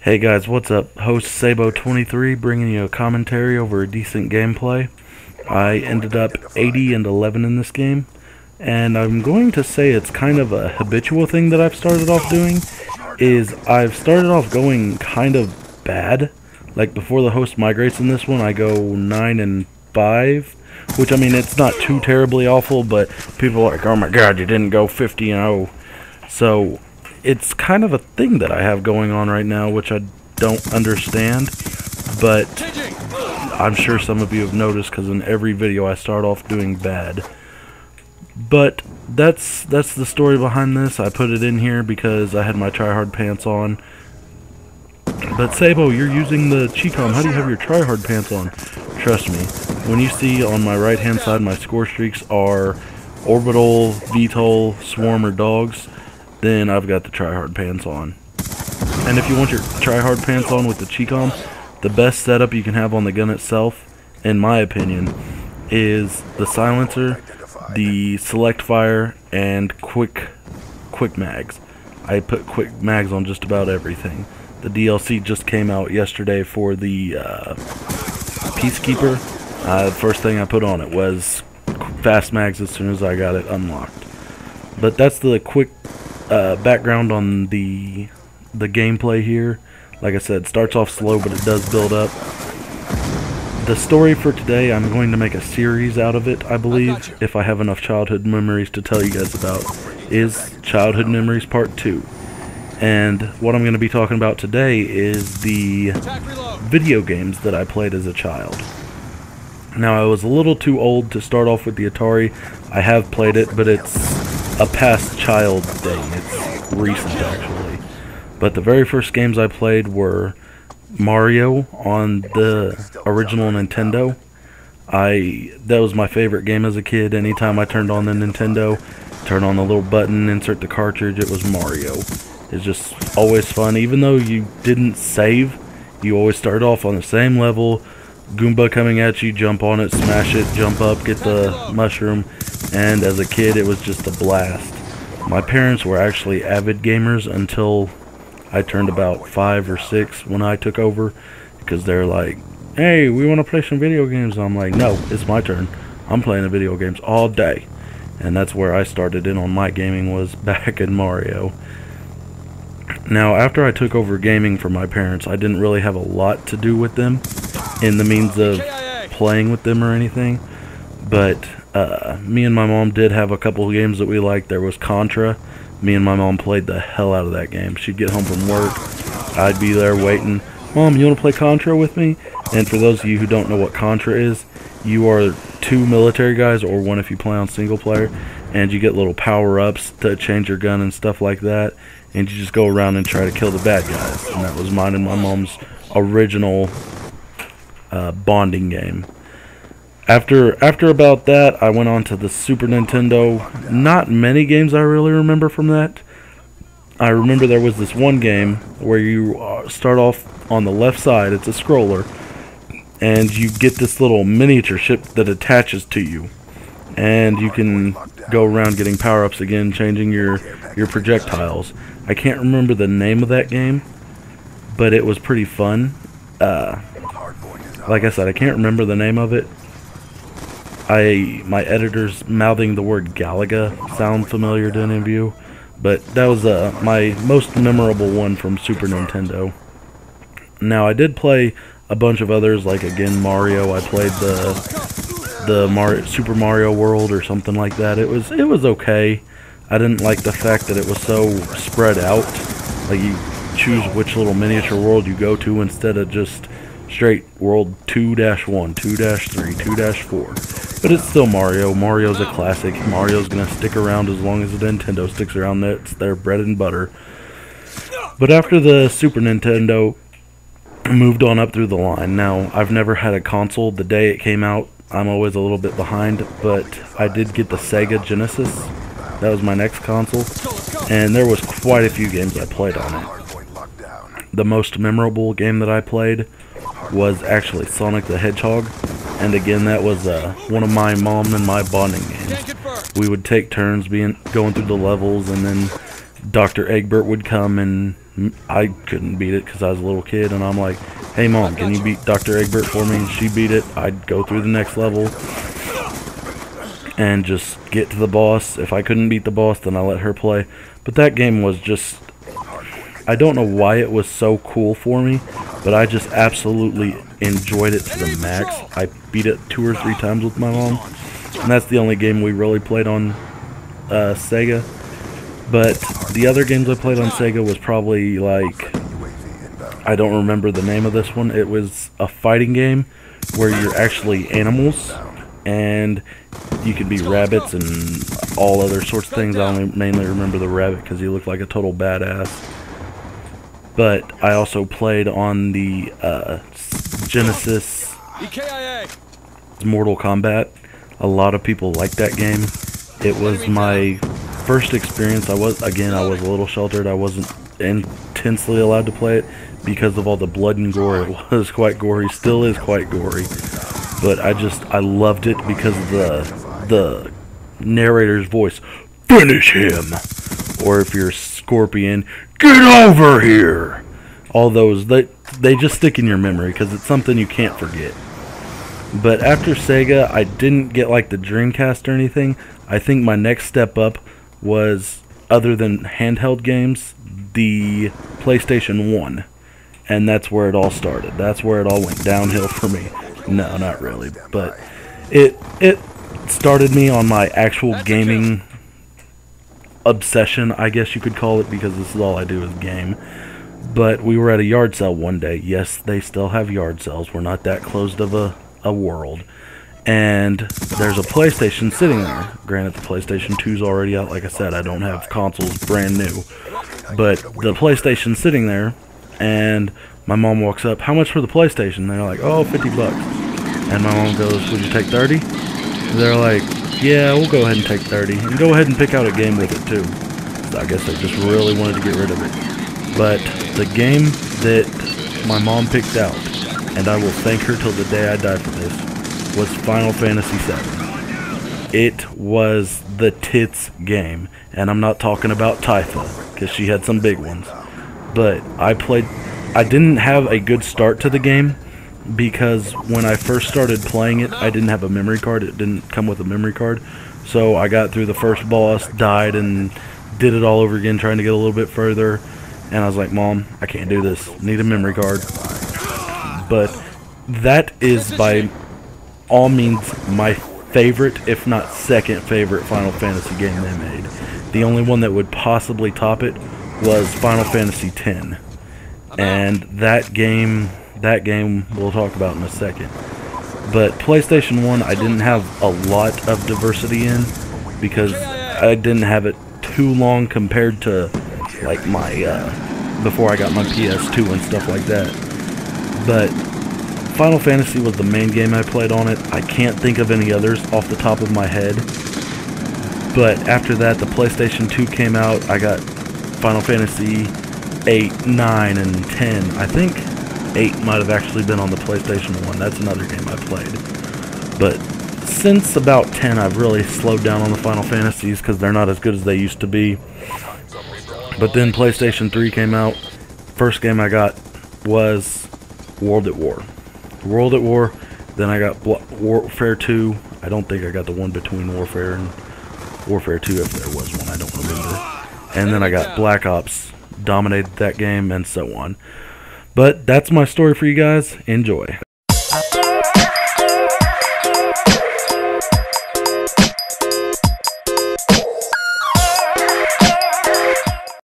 Hey guys, what's up? Host Sabo23 bringing you a commentary over a decent gameplay. I ended up 80-11 in this game, and I'm going to say it's kind of a habitual thing that I've started off doing, is I've started off going kind of bad. Like before the host migrates in this one, I go 9-5, which I mean, it's not too terribly awful, but people are like, oh my god, you didn't go 50-0. So it's kind of a thing that I have going on right now, which I don't understand, but I'm sure some of you have noticed because in every video I start off doing bad. But that's the story behind this. I put it in here because I had my tryhard pants on. But Sabo, you're using the Chicom. How do you have your tryhard pants on? Trust me, when you see on my right hand side my score streaks are Orbital, VTOL, Swarm, or Dogs, then I've got the tryhard pants on. And if you want your tryhard pants on with the Chicom, the best setup you can have on the gun itself, in my opinion, is the silencer, the select fire, and quick mags. I put quick mags on just about everything. The DLC just came out yesterday for the Peacekeeper. The first thing I put on it was fast mags as soon as I got it unlocked. But that's the quick background on the gameplay here. Like I said, starts off slow, but it does build up. The story for today, I'm going to make a series out of it, I believe, if I have enough childhood memories to tell you guys about, is Childhood Memories Part 2. And what I'm going to be talking about today is the video games that I played as a child. Now, I was a little too old to start off with the Atari. I have played it, but it's a past child thing. It's recent, actually. But the very first games I played were Mario on the original Nintendo. That was my favorite game as a kid. Anytime I turned on the Nintendo, turn on the little button, insert the cartridge, it was Mario. It's just always fun. Even though you didn't save, you always start off on the same level. Goomba coming at you, jump on it, smash it, jump up, get the mushroom. And as a kid, it was just a blast. My parents were actually avid gamers until I turned about 5 or 6 when I took over, because they're like, hey, we want to play some video games. And I'm like, no, it's my turn. I'm playing the video games all day. And that's where I started in on my gaming, was back in Mario. Now, after I took over gaming for my parents, I didn't really have a lot to do with them in the means of playing with them or anything. But me and my mom did have a couple of games that we liked. There was Contra. Me and my mom played the hell out of that game. She'd get home from work. I'd be there waiting. Mom, you want to play Contra with me? And for those of you who don't know what Contra is, you are 2 military guys, or 1 if you play on single player, and you get little power-ups to change your gun and stuff like that, and you just go around and try to kill the bad guys. And that was mine and my mom's original bonding game. After about that, I went on to the Super Nintendo. Not many games I really remember from that. I remember there was this one game where you start off on the left side. It's a scroller, and you get this little miniature ship that attaches to you, and you can go around getting power-ups again, changing your projectiles. I can't remember the name of that game, but it was pretty fun. Like I said, I can't remember the name of it. My editor's mouthing the word Galaga sound familiar to any of you, but that was my most memorable one from Super Nintendo. Now, I did play a bunch of others, like again Mario. I played the Super Mario World or something like that. It was okay. I didn't like the fact that it was so spread out. Like, you choose which little miniature world you go to instead of just straight world 2-1, 2-3, 2-4. But it's still Mario. Mario's a classic. Mario's gonna stick around as long as the Nintendo sticks around. That's their bread and butter. But after the Super Nintendo, moved on up through the line. Now, I've never had a console. The day it came out, I'm always a little bit behind, but I did get the Sega Genesis. That was my next console, and there was quite a few games I played on it. The most memorable game that I played was actually Sonic the Hedgehog, and again, that was one of my mom and my bonding games. We would take turns going through the levels, and then Dr. Egbert would come and I couldn't beat it because I was a little kid, and I'm like, hey mom, can you beat Dr. Egbert for me? And she beat it. I'd go through the next level and just get to the boss. If I couldn't beat the boss, then I let her play. But that game was just, I don't know why it was so cool for me, but I just absolutely enjoyed it to the max. I beat it 2 or 3 times with my mom, and that's the only game we really played on Sega. But the other games I played on Sega was probably like, I don't remember the name of this one. It was a fighting game where you're actually animals, and you could be rabbits and all other sorts of things. I only mainly remember the rabbit because he looked like a total badass. But I also played on the Genesis Mortal Kombat. A lot of people like that game. It was my first experience. I was a little sheltered. I wasn't intensely allowed to play it because of all the blood and gore. It was quite gory, still is quite gory. But I loved it because of the narrator's voice. Finish him! Or if you're Scorpion, get over here! All those, they just stick in your memory because it's something you can't forget. But after Sega, I didn't get like the Dreamcast or anything. I think my next step up was, other than handheld games, the PlayStation 1. And that's where it all started. That's where it all went downhill for me. No, not really. But it started me on my actual gaming obsession, I guess you could call it, because this is all I do is game. But we were at a yard sale one day. Yes, they still have yard sales. We're not that closed of a world. And there's a PlayStation sitting there. Granted, the PlayStation 2's already out. Like I said, I don't have consoles brand new. But the PlayStation's sitting there, and my mom walks up, how much for the PlayStation? They're like, oh, $50. And my mom goes, would you take 30? They're like, yeah, we'll go ahead and take 30. And go ahead and pick out a game with it, too. So I guess they just really wanted to get rid of it. But the game that my mom picked out, and I will thank her till the day I die for this, was Final Fantasy VII. It was the tits game. And I'm not talking about Tifa, because she had some big ones. But I didn't have a good start to the game, because when I first started playing it, I didn't have a memory card. It didn't come with a memory card. So I got through the first boss, died, and did it all over again, trying to get a little bit further. And I was like, Mom, I can't do this. Need a memory card. But that is by all means my favorite, if not second favorite, Final Fantasy game they made. The only one that would possibly top it was Final Fantasy X. And that game we'll talk about in a second. But PlayStation 1, I didn't have a lot of diversity in, because I didn't have it too long compared to like my before I got my PS2 and stuff like that. But Final Fantasy was the main game I played on it. I can't think of any others off the top of my head. But after that, the PlayStation 2 came out. I got Final Fantasy 8, 9, and 10. I think 8 might have actually been on the PlayStation 1. That's another game I played. But since about 10, I've really slowed down on the Final Fantasies because they're not as good as they used to be. But then PlayStation 3 came out. First game I got was World at War. World at War. Then I got Warfare 2. I don't think I got the one between Warfare and Warfare 2, if there was one. I don't remember. And then I got Black Ops. Dominated that game, and so on. But that's my story for you guys. Enjoy.